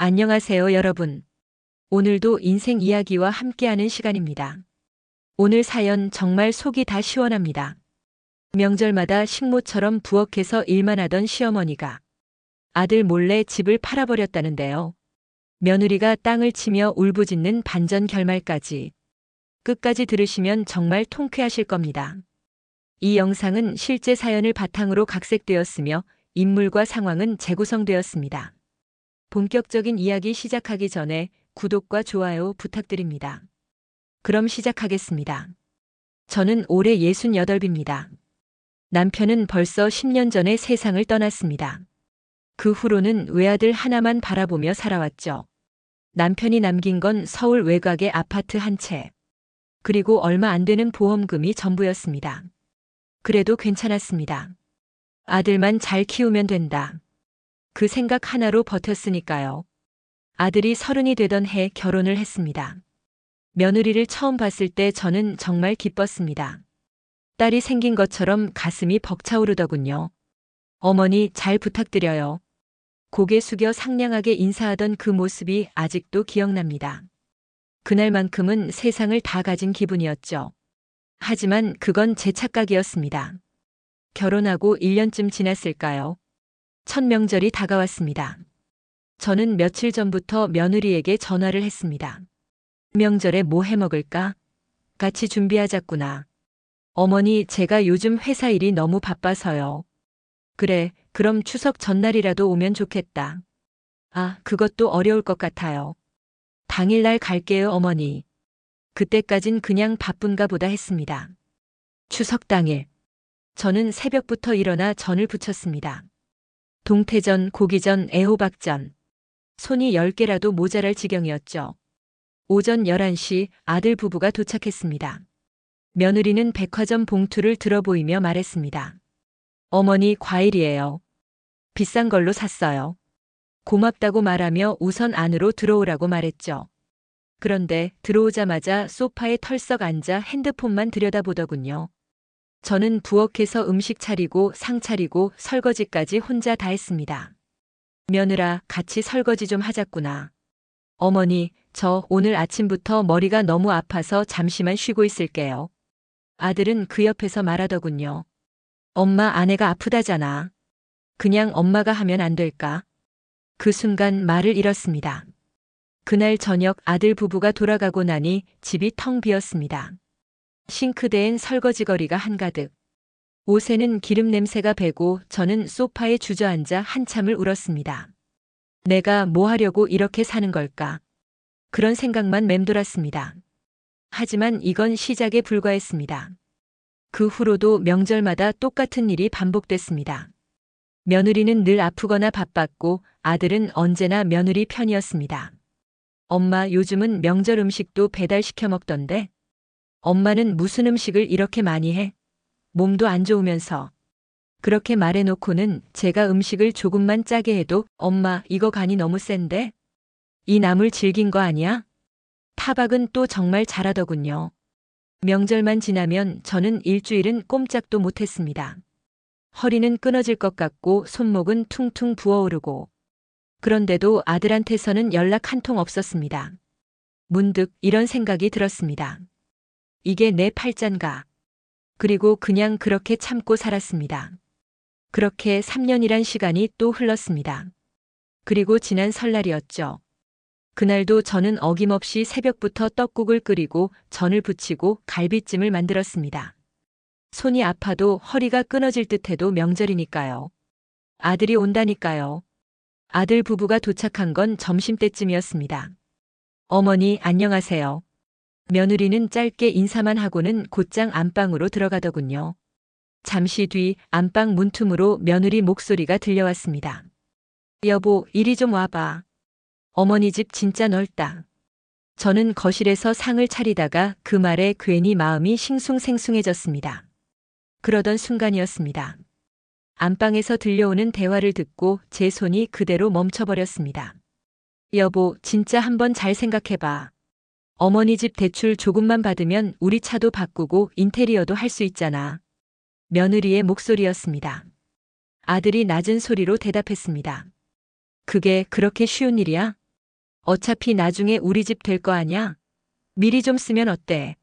안녕하세요, 여러분. 오늘도 인생 이야기와 함께하는 시간입니다. 오늘 사연 정말 속이 다 시원합니다. 명절마다 식모처럼 부엌에서 일만 하던 시어머니가 아들 몰래 집을 팔아버렸다는데요. 며느리가 땅을 치며 울부짖는 반전 결말까지 끝까지 들으시면 정말 통쾌하실 겁니다. 이 영상은 실제 사연을 바탕으로 각색되었으며 인물과 상황은 재구성되었습니다. 본격적인 이야기 시작하기 전에 구독과 좋아요 부탁드립니다. 그럼 시작하겠습니다. 저는 올해 68입니다. 남편은 벌써 10년 전에 세상을 떠났습니다. 그 후로는 외아들 하나만 바라보며 살아왔죠. 남편이 남긴 건 서울 외곽의 아파트 한 채, 그리고 얼마 안 되는 보험금이 전부였습니다. 그래도 괜찮았습니다. 아들만 잘 키우면 된다. 그 생각 하나로 버텼으니까요. 아들이 30이 되던 해 결혼을 했습니다. 며느리를 처음 봤을 때 저는 정말 기뻤습니다. 딸이 생긴 것처럼 가슴이 벅차오르더군요. 어머니 잘 부탁드려요. 고개 숙여 상냥하게 인사하던 그 모습이 아직도 기억납니다. 그날만큼은 세상을 다 가진 기분이었죠. 하지만 그건 제 착각이었습니다. 결혼하고 1년쯤 지났을까요? 첫 명절이 다가왔습니다. 저는 며칠 전부터 며느리에게 전화를 했습니다. 명절에 뭐 해 먹을까? 같이 준비하자꾸나. 어머니, 제가 요즘 회사 일이 너무 바빠서요. 그래, 그럼 추석 전날이라도 오면 좋겠다. 아, 그것도 어려울 것 같아요. 당일날 갈게요, 어머니. 그때까진 그냥 바쁜가 보다 했습니다. 추석 당일, 저는 새벽부터 일어나 전을 부쳤습니다. 동태전, 고기전, 애호박전. 손이 10개라도 모자랄 지경이었죠. 오전 11시 아들 부부가 도착했습니다. 며느리는 백화점 봉투를 들어보이며 말했습니다. 어머니, 과일이에요. 비싼 걸로 샀어요. 고맙다고 말하며 우선 안으로 들어오라고 말했죠. 그런데 들어오자마자 소파에 털썩 앉아 핸드폰만 들여다보더군요. 저는 부엌에서 음식 차리고 상 차리고 설거지까지 혼자 다 했습니다. 며느라, 같이 설거지 좀 하자꾸나. 어머니, 저 오늘 아침부터 머리가 너무 아파서 잠시만 쉬고 있을게요. 아들은 그 옆에서 말하더군요. 엄마, 아내가 아프다잖아. 그냥 엄마가 하면 안 될까? 그 순간 말을 잃었습니다. 그날 저녁 아들 부부가 돌아가고 나니 집이 텅 비었습니다. 싱크대엔 설거지거리가 한가득. 옷에는 기름 냄새가 배고 저는 소파에 주저앉아 한참을 울었습니다. 내가 뭐 하려고 이렇게 사는 걸까? 그런 생각만 맴돌았습니다. 하지만 이건 시작에 불과했습니다. 그 후로도 명절마다 똑같은 일이 반복됐습니다. 며느리는 늘 아프거나 바빴고 아들은 언제나 며느리 편이었습니다. 엄마, 요즘은 명절 음식도 배달시켜 먹던데? 엄마는 무슨 음식을 이렇게 많이 해? 몸도 안 좋으면서. 그렇게 말해놓고는 제가 음식을 조금만 짜게 해도 엄마, 이거 간이 너무 센데? 이 나물 질긴 거 아니야? 타박은 또 정말 잘하더군요. 명절만 지나면 저는 일주일은 꼼짝도 못했습니다. 허리는 끊어질 것 같고 손목은 퉁퉁 부어오르고. 그런데도 아들한테서는 연락 한 통 없었습니다. 문득 이런 생각이 들었습니다. 이게 내 팔짠가. 그리고 그냥 그렇게 참고 살았습니다. 그렇게 3년이란 시간이 또 흘렀습니다. 그리고 지난 설날이었죠. 그날도 저는 어김없이 새벽부터 떡국을 끓이고 전을 부치고 갈비찜을 만들었습니다. 손이 아파도 허리가 끊어질 듯해도 명절이니까요. 아들이 온다니까요. 아들 부부가 도착한 건 점심때쯤이었습니다. 어머니, 안녕하세요. 며느리는 짧게 인사만 하고는 곧장 안방으로 들어가더군요. 잠시 뒤 안방 문틈으로 며느리 목소리가 들려왔습니다. 여보, 이리 좀 와봐. 어머니 집 진짜 넓다. 저는 거실에서 상을 차리다가 그 말에 괜히 마음이 싱숭생숭해졌습니다. 그러던 순간이었습니다. 안방에서 들려오는 대화를 듣고 제 손이 그대로 멈춰버렸습니다. 여보, 진짜 한번 잘 생각해봐. 어머니 집 대출 조금만 받으면 우리 차도 바꾸고 인테리어도 할 수 있잖아. 며느리의 목소리였습니다. 아들이 낮은 소리로 대답했습니다. 그게 그렇게 쉬운 일이야? 어차피 나중에 우리 집 될 거 아냐? 미리 좀 쓰면 어때?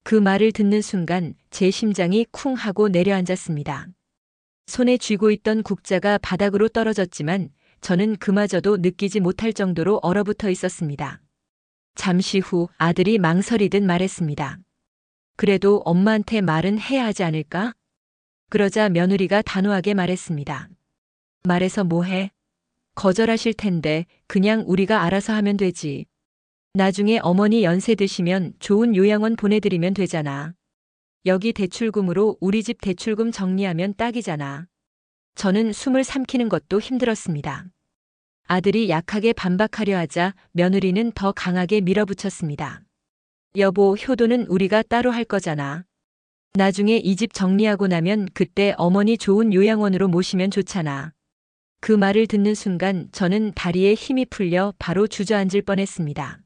그 말을 듣는 순간 제 심장이 쿵 하고 내려앉았습니다. 손에 쥐고 있던 국자가 바닥으로 떨어졌지만 저는 그마저도 느끼지 못할 정도로 얼어붙어 있었습니다. 잠시 후 아들이 망설이듯 말했습니다. 그래도 엄마한테 말은 해야 하지 않을까? 그러자 며느리가 단호하게 말했습니다. 말해서 뭐해? 거절하실 텐데 그냥 우리가 알아서 하면 되지. 나중에 어머니 연세 드시면 좋은 요양원 보내드리면 되잖아. 여기 대출금으로 우리 집 대출금 정리하면 딱이잖아. 저는 숨을 삼키는 것도 힘들었습니다. 아들이 약하게 반박하려 하자 며느리는 더 강하게 밀어붙였습니다. 여보, 효도는 우리가 따로 할 거잖아. 나중에 이 집 정리하고 나면 그때 어머니 좋은 요양원으로 모시면 좋잖아. 그 말을 듣는 순간 저는 다리에 힘이 풀려 바로 주저앉을 뻔했습니다.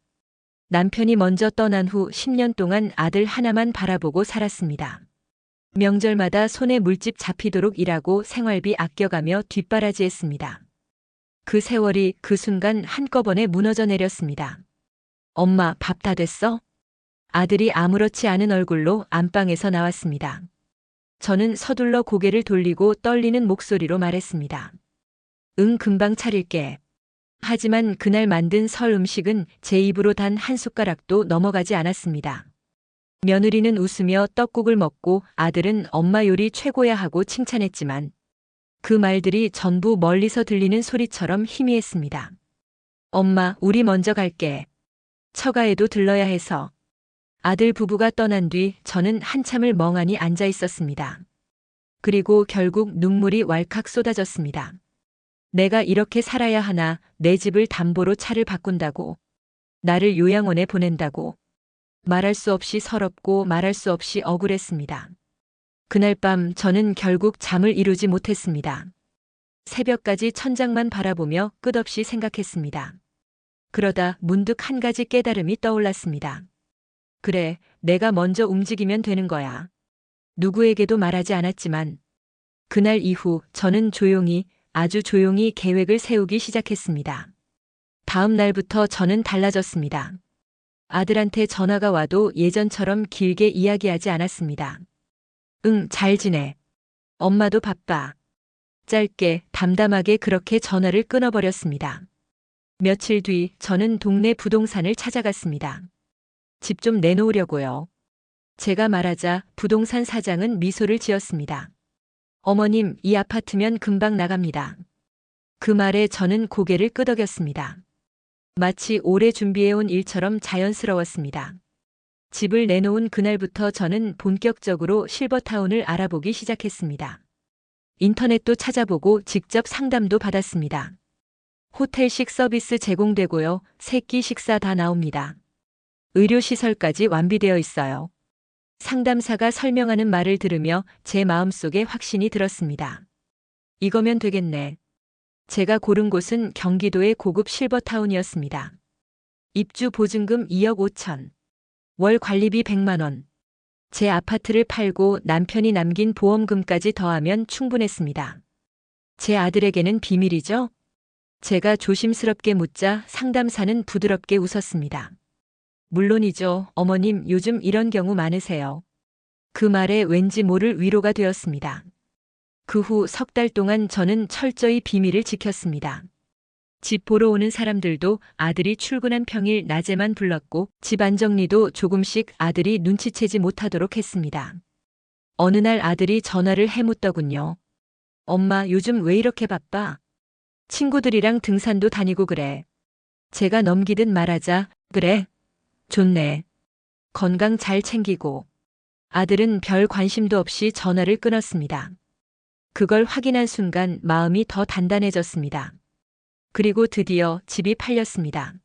남편이 먼저 떠난 후 10년 동안 아들 하나만 바라보고 살았습니다. 명절마다 손에 물집 잡히도록 일하고 생활비 아껴가며 뒷바라지했습니다. 그 세월이 그 순간 한꺼번에 무너져 내렸습니다. 엄마, 밥 다 됐어? 아들이 아무렇지 않은 얼굴로 안방에서 나왔습니다. 저는 서둘러 고개를 돌리고 떨리는 목소리로 말했습니다. 응, 금방 차릴게. 하지만 그날 만든 설 음식은 제 입으로 단 한 숟가락도 넘어가지 않았습니다. 며느리는 웃으며 떡국을 먹고 아들은 엄마 요리 최고야 하고 칭찬했지만 그 말들이 전부 멀리서 들리는 소리처럼 희미했습니다. 엄마, 우리 먼저 갈게. 처가에도 들러야 해서. 아들 부부가 떠난 뒤 저는 한참을 멍하니 앉아 있었습니다. 그리고 결국 눈물이 왈칵 쏟아졌습니다. 내가 이렇게 살아야 하나, 내 집을 담보로 차를 바꾼다고. 나를 요양원에 보낸다고. 말할 수 없이 서럽고 말할 수 없이 억울했습니다. 그날 밤 저는 결국 잠을 이루지 못했습니다. 새벽까지 천장만 바라보며 끝없이 생각했습니다. 그러다 문득 한 가지 깨달음이 떠올랐습니다. 그래, 내가 먼저 움직이면 되는 거야. 누구에게도 말하지 않았지만 그날 이후 저는 조용히, 아주 조용히 계획을 세우기 시작했습니다. 다음 날부터 저는 달라졌습니다. 아들한테 전화가 와도 예전처럼 길게 이야기하지 않았습니다. 응, 잘 지내. 엄마도 바빠. 짧게, 담담하게 그렇게 전화를 끊어버렸습니다. 며칠 뒤 저는 동네 부동산을 찾아갔습니다. 집 좀 내놓으려고요. 제가 말하자 부동산 사장은 미소를 지었습니다. 어머님, 이 아파트면 금방 나갑니다. 그 말에 저는 고개를 끄덕였습니다. 마치 오래 준비해온 일처럼 자연스러웠습니다. 집을 내놓은 그날부터 저는 본격적으로 실버타운을 알아보기 시작했습니다. 인터넷도 찾아보고 직접 상담도 받았습니다. 호텔식 서비스 제공되고요. 세끼 식사 다 나옵니다. 의료시설까지 완비되어 있어요. 상담사가 설명하는 말을 들으며 제 마음속에 확신이 들었습니다. 이거면 되겠네. 제가 고른 곳은 경기도의 고급 실버타운이었습니다. 입주 보증금 2억 5천. 월 관리비 100만 원. 제 아파트를 팔고 남편이 남긴 보험금까지 더하면 충분했습니다. 제 아들에게는 비밀이죠? 제가 조심스럽게 묻자 상담사는 부드럽게 웃었습니다. 물론이죠, 어머님, 요즘 이런 경우 많으세요. 그 말에 왠지 모를 위로가 되었습니다. 그 후 석 달 동안 저는 철저히 비밀을 지켰습니다. 집 보러 오는 사람들도 아들이 출근한 평일 낮에만 불렀고 집 안정리도 조금씩 아들이 눈치채지 못하도록 했습니다. 어느 날 아들이 전화를 해묻더군요. 엄마, 요즘 왜 이렇게 바빠? 친구들이랑 등산도 다니고 그래. 제가 넘기듯 말하자, 그래? 좋네. 건강 잘 챙기고. 아들은 별 관심도 없이 전화를 끊었습니다. 그걸 확인한 순간 마음이 더 단단해졌습니다. 그리고 드디어 집이 팔렸습니다.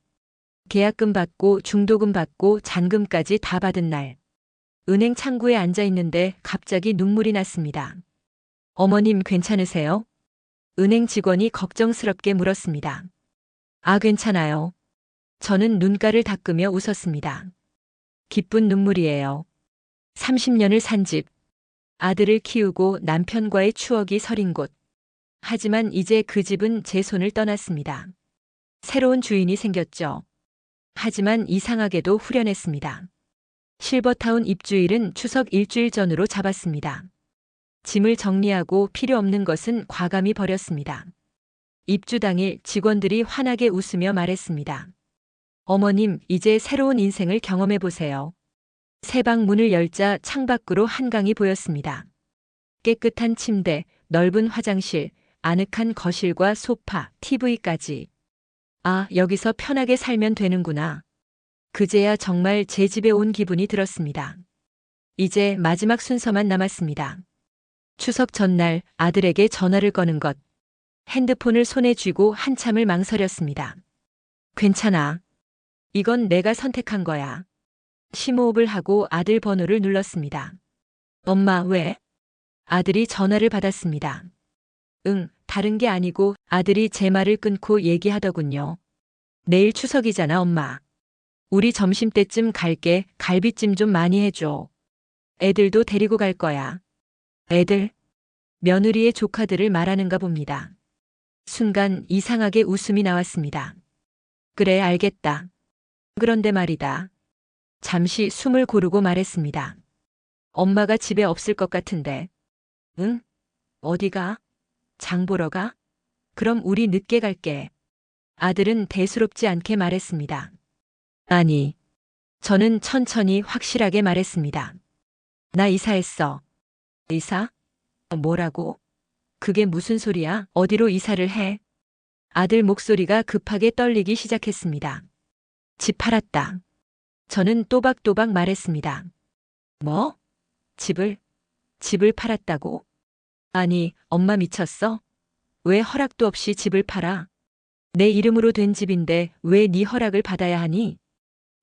계약금 받고 중도금 받고 잔금까지 다 받은 날. 은행 창구에 앉아 있는데 갑자기 눈물이 났습니다. 어머님, 괜찮으세요? 은행 직원이 걱정스럽게 물었습니다. 아, 괜찮아요. 저는 눈가를 닦으며 웃었습니다. 기쁜 눈물이에요. 30년을 산 집. 아들을 키우고 남편과의 추억이 서린 곳. 하지만 이제 그 집은 제 손을 떠났습니다. 새로운 주인이 생겼죠. 하지만 이상하게도 후련했습니다. 실버타운 입주일은 추석 일주일 전으로 잡았습니다. 짐을 정리하고 필요 없는 것은 과감히 버렸습니다. 입주 당일 직원들이 환하게 웃으며 말했습니다. 어머님, 이제 새로운 인생을 경험해 보세요. 새 방 문을 열자 창밖으로 한강이 보였습니다. 깨끗한 침대, 넓은 화장실, 아늑한 거실과 소파, TV까지. 아, 여기서 편하게 살면 되는구나. 그제야 정말 제 집에 온 기분이 들었습니다. 이제 마지막 순서만 남았습니다. 추석 전날 아들에게 전화를 거는 것. 핸드폰을 손에 쥐고 한참을 망설였습니다. 괜찮아. 이건 내가 선택한 거야. 심호흡을 하고 아들 번호를 눌렀습니다. 엄마, 왜? 아들이 전화를 받았습니다. 응, 다른 게 아니고 아들이 제 말을 끊고 얘기하더군요. 내일 추석이잖아, 엄마. 우리 점심때쯤 갈게. 갈비찜 좀 많이 해줘. 애들도 데리고 갈 거야. 애들? 며느리의 조카들을 말하는가 봅니다. 순간 이상하게 웃음이 나왔습니다. 그래, 알겠다. 그런데 말이다. 잠시 숨을 고르고 말했습니다. 엄마가 집에 없을 것 같은데. 응? 어디가? 장 보러 가? 그럼 우리 늦게 갈게. 아들은 대수롭지 않게 말했습니다. 아니, 저는 천천히 확실하게 말했습니다. 나 이사했어. 이사? 뭐라고? 그게 무슨 소리야? 어디로 이사를 해? 아들 목소리가 급하게 떨리기 시작했습니다. 집 팔았다. 저는 또박또박 말했습니다. 뭐? 집을 팔았다고? 아니, 엄마 미쳤어? 왜 허락도 없이 집을 팔아? 내 이름으로 된 집인데 왜 네 허락을 받아야 하니?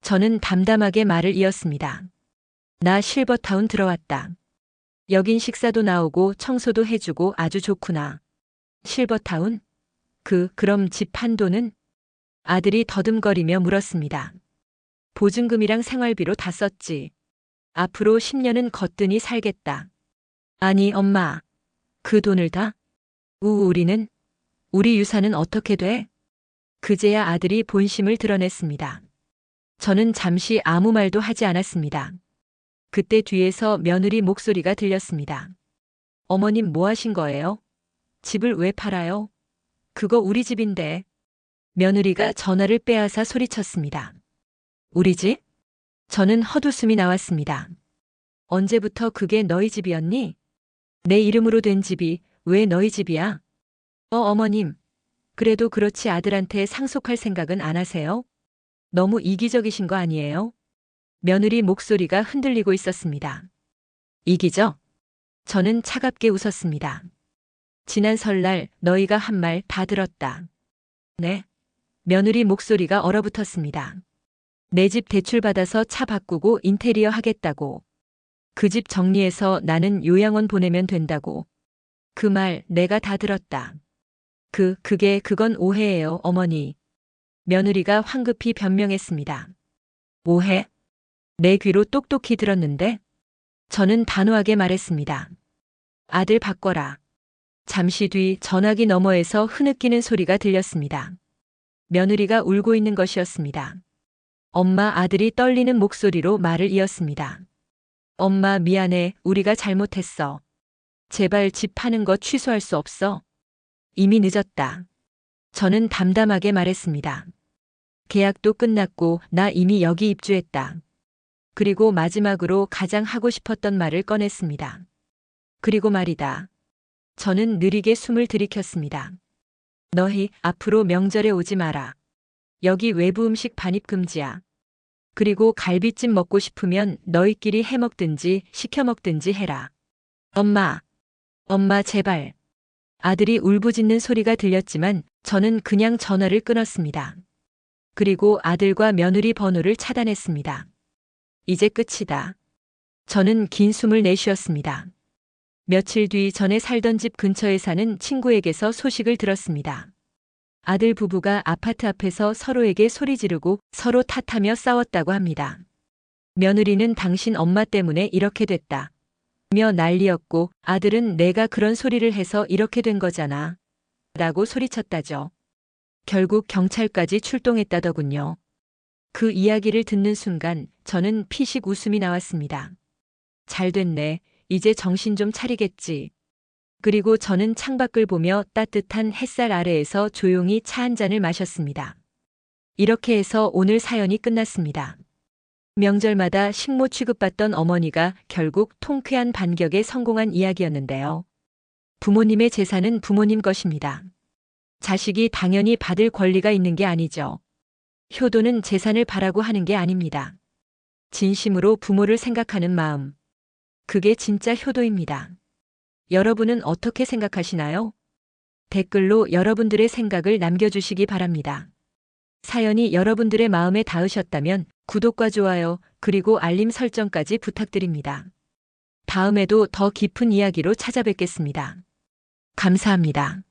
저는 담담하게 말을 이었습니다. 나 실버타운 들어왔다. 여긴 식사도 나오고 청소도 해주고 아주 좋구나. 실버타운? 그럼 집 판 돈은? 아들이 더듬거리며 물었습니다. 보증금이랑 생활비로 다 썼지. 앞으로 10년은 거뜬히 살겠다. 아니, 엄마. 그 돈을 다? 우리 유산은 어떻게 돼? 그제야 아들이 본심을 드러냈습니다. 저는 잠시 아무 말도 하지 않았습니다. 그때 뒤에서 며느리 목소리가 들렸습니다. 어머님 뭐 하신 거예요? 집을 왜 팔아요? 그거 우리 집인데. 며느리가 전화를 빼앗아 소리쳤습니다. 우리 집? 저는 헛웃음이 나왔습니다. 언제부터 그게 너희 집이었니? 내 이름으로 된 집이 왜 너희 집이야? 어머님. 그래도 그렇지 아들한테 상속할 생각은 안 하세요? 너무 이기적이신 거 아니에요? 며느리 목소리가 흔들리고 있었습니다. 이기적? 저는 차갑게 웃었습니다. 지난 설날 너희가 한 말 다 들었다. 네? 며느리 목소리가 얼어붙었습니다. 내 집 대출받아서 차 바꾸고 인테리어 하겠다고. 그 집 정리해서 나는 요양원 보내면 된다고. 그 말 내가 다 들었다. 그건 오해예요, 어머니. 며느리가 황급히 변명했습니다. 오해? 내 귀로 똑똑히 들었는데? 저는 단호하게 말했습니다. 아들 바꿔라. 잠시 뒤 전화기 너머에서 흐느끼는 소리가 들렸습니다. 며느리가 울고 있는 것이었습니다. 엄마 아들이 떨리는 목소리로 말을 이었습니다. 엄마 미안해, 우리가 잘못했어. 제발 집 파는 거 취소할 수 없어? 이미 늦었다. 저는 담담하게 말했습니다. 계약도 끝났고 나 이미 여기 입주했다. 그리고 마지막으로 가장 하고 싶었던 말을 꺼냈습니다. 그리고 말이다. 저는 느리게 숨을 들이켰습니다. 너희 앞으로 명절에 오지 마라. 여기 외부 음식 반입 금지야. 그리고 갈비찜 먹고 싶으면 너희끼리 해 먹든지 시켜 먹든지 해라. 엄마 제발. 아들이 울부짖는 소리가 들렸지만 저는 그냥 전화를 끊었습니다. 그리고 아들과 며느리 번호를 차단했습니다. 이제 끝이다. 저는 긴 숨을 내쉬었습니다. 며칠 뒤 전에 살던 집 근처에 사는 친구에게서 소식을 들었습니다. 아들 부부가 아파트 앞에서 서로에게 소리 지르고 서로 탓하며 싸웠다고 합니다. 며느리는 당신 엄마 때문에 이렇게 됐다. 며 난리였고 아들은 내가 그런 소리를 해서 이렇게 된 거잖아. 라고 소리쳤다죠. 결국 경찰까지 출동했다더군요. 그 이야기를 듣는 순간 저는 피식 웃음이 나왔습니다. 잘 됐네. 이제 정신 좀 차리겠지. 그리고 저는 창밖을 보며 따뜻한 햇살 아래에서 조용히 차 한 잔을 마셨습니다. 이렇게 해서 오늘 사연이 끝났습니다. 명절마다 식모 취급받던 어머니가 결국 통쾌한 반격에 성공한 이야기였는데요. 부모님의 재산은 부모님 것입니다. 자식이 당연히 받을 권리가 있는 게 아니죠. 효도는 재산을 바라고 하는 게 아닙니다. 진심으로 부모를 생각하는 마음. 그게 진짜 효도입니다. 여러분은 어떻게 생각하시나요? 댓글로 여러분들의 생각을 남겨주시기 바랍니다. 사연이 여러분들의 마음에 닿으셨다면 구독과 좋아요, 그리고 알림 설정까지 부탁드립니다. 다음에도 더 깊은 이야기로 찾아뵙겠습니다. 감사합니다.